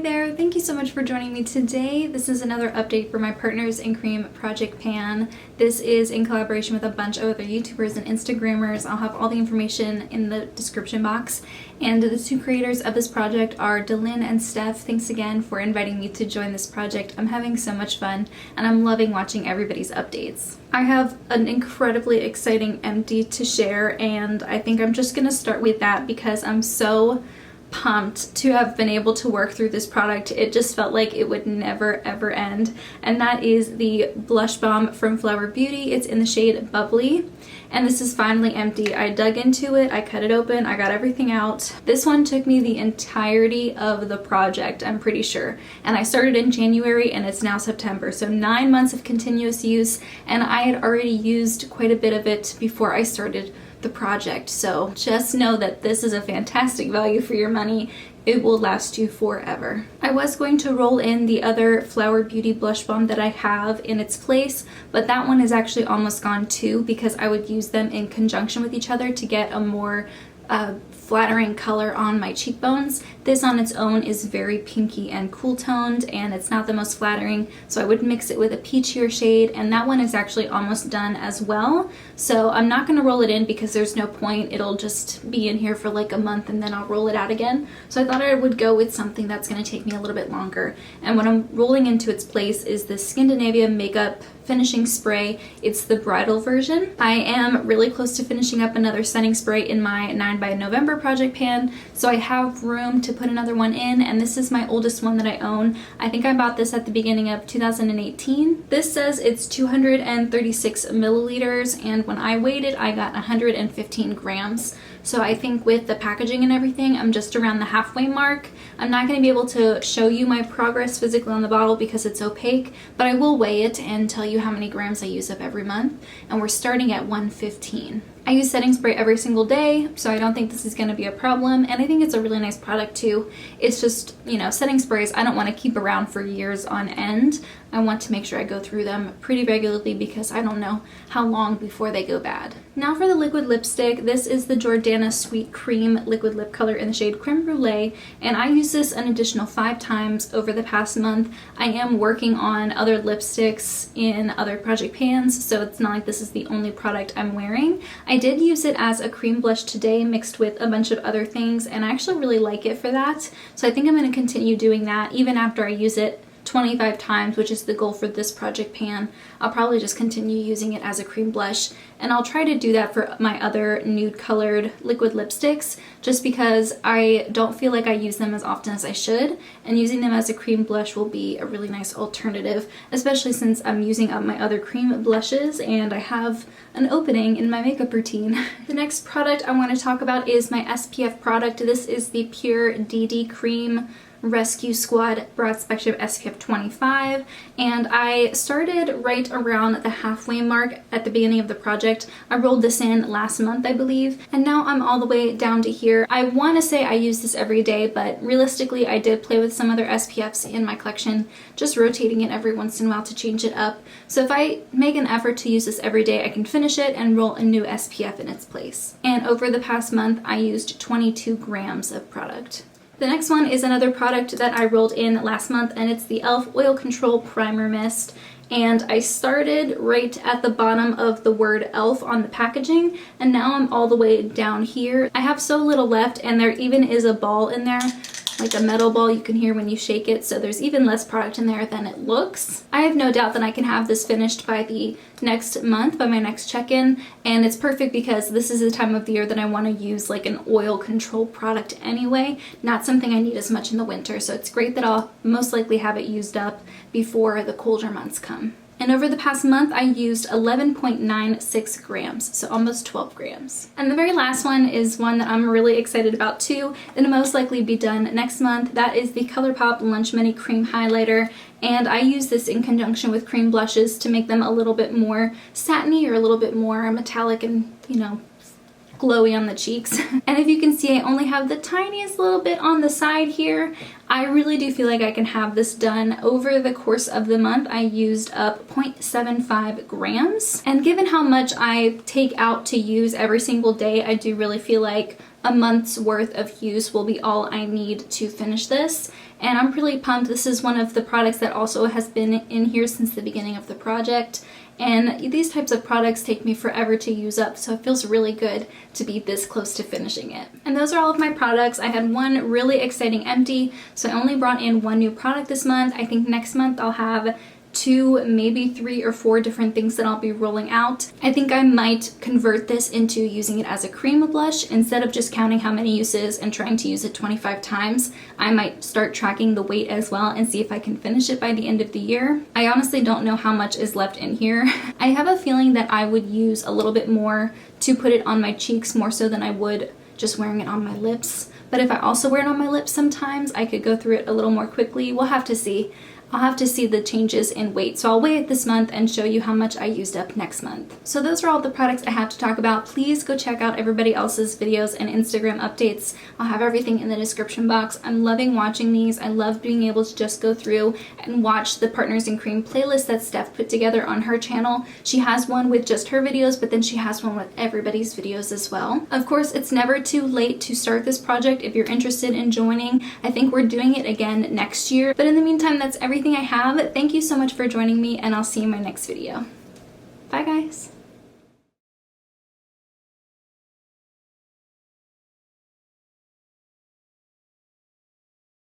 there, thank you so much for joining me today. This is another update for my Partners in Cream project pan. This is in collaboration with a bunch of other YouTubers and Instagrammers. I'll have all the information in the description box. And the two creators of this project are DaLin and Steph. Thanks again for inviting me to join this project. I'm having so much fun and I'm loving watching everybody's updates. I have an incredibly exciting empty to share, and I think I'm just gonna start with that because I'm so pumped to have been able to work through this product. It just felt like it would never ever end, and that is the blush balm from Flower Beauty. It's in the shade Bubbly, and this is finally empty. I dug into it, I cut it open, I got everything out. This one took me the entirety of the project, I'm pretty sure, and I started in January and it's now September, so 9 months of continuous use, and I had already used quite a bit of it before I started the project. So just know that this is a fantastic value for your money. It will last you forever. I was going to roll in the other Flower Beauty blush balm that I have in its place, but that one is actually almost gone too because I would use them in conjunction with each other to get a more flattering color on my cheekbones. This on its own is very pinky and cool toned, and it's not the most flattering, so I would mix it with a peachier shade, and that one is actually almost done as well. So I'm not going to roll it in because there's no point. It'll just be in here for like a month and then I'll roll it out again. So I thought I would go with something that's going to take me a little bit longer. And what I'm rolling into its place is the Skindinavia makeup finishing spray. It's the bridal version. I am really close to finishing up another setting spray in my 9 by November project pan, so I have room to put another one in, and this is my oldest one that I own. I think I bought this at the beginning of 2018. This says it's 236 milliliters, and when I weighed it, I got 115 grams. So I think with the packaging and everything, I'm just around the halfway mark. I'm not going to be able to show you my progress physically on the bottle because it's opaque, but I will weigh it and tell you how many grams I use up every month, and we're starting at 115. I use setting spray every single day, so I don't think this is going to be a problem, and I think it's a really nice product too. It's just, you know, setting sprays I don't want to keep around for years on end. I want to make sure I go through them pretty regularly because I don't know how long before they go bad. Now for the liquid lipstick, this is the Jordana Sweet Cream liquid lip color in the shade Creme Brulee, and I use this an additional 5 times over the past month. I am working on other lipsticks in other project pans, so it's not like this is the only product I'm wearing. I did use it as a cream blush today mixed with a bunch of other things, and I actually really like it for that. So I think I'm going to continue doing that even after I use it 25 times, which is the goal for this project pan. I'll probably just continue using it as a cream blush, and I'll try to do that for my other nude colored liquid lipsticks just because I don't feel like I use them as often as I should, and using them as a cream blush will be a really nice alternative, especially since I'm using up my other cream blushes and I have an opening in my makeup routine. The next product I want to talk about is my SPF product. This is the Pure DD Cream Rescue Squad Broad Spectrum SPF 25, and I started right around the halfway mark at the beginning of the project. I rolled this in last month, I believe, and now I'm all the way down to here. I want to say I use this every day, but realistically I did play with some other SPFs in my collection, just rotating it every once in a while to change it up. So if I make an effort to use this every day, I can finish it and roll a new SPF in its place. And over the past month, I used 22 grams of product. The next one is another product that I rolled in last month, and it's the e.l.f. Oil Control Primer Mist. And I started right at the bottom of the word e.l.f. on the packaging, and now I'm all the way down here. I have so little left, and there even is a ball in there, like a metal ball you can hear when you shake it, so there's even less product in there than it looks. I have no doubt that I can have this finished by the next month, by my next check-in, and it's perfect because this is the time of the year that I want to use like an oil control product anyway, not something I need as much in the winter, so it's great that I'll most likely have it used up before the colder months come. And over the past month, I used 11.96 grams, so almost 12 grams. And the very last one is one that I'm really excited about too. It'll most likely be done next month. That is the Colourpop Lunch Mini Cream Highlighter. And I use this in conjunction with cream blushes to make them a little bit more satiny or a little bit more metallic and, you know, glowy on the cheeks. And if you can see, I only have the tiniest little bit on the side here. I really do feel like I can have this done over the course of the month. I used up 0.75 grams. And given how much I take out to use every single day, I do really feel like a month's worth of use will be all I need to finish this. And I'm really pumped. This is one of the products that also has been in here since the beginning of the project. And these types of products take me forever to use up, so it feels really good to be this close to finishing it. And those are all of my products. I had one really exciting empty, so I only brought in one new product this month. I think next month I'll have 2, maybe 3 or 4 different things that I'll be rolling out. I think I might convert this into using it as a cream blush instead of just counting how many uses and trying to use it 25 times. I might start tracking the weight as well and see if I can finish it by the end of the year. I honestly don't know how much is left in here. I have a feeling that I would use a little bit more to put it on my cheeks, more so than I would just wearing it on my lips. But if I also wear it on my lips sometimes, I could go through it a little more quickly. We'll have to see. I'll have to see the changes in weight. So I'll weigh it this month and show you how much I used up next month. So those are all the products I have to talk about. Please go check out everybody else's videos and Instagram updates. I'll have everything in the description box. I'm loving watching these. I love being able to just go through and watch the Partners in Cream playlist that Steph put together on her channel. She has one with just her videos, but then she has one with everybody's videos as well. Of course, it's never too late to start this project if you're interested in joining. I think we're doing it again next year. But in the meantime, that's everything I have. Thank you so much for joining me, and I'll see you in my next video. Bye guys!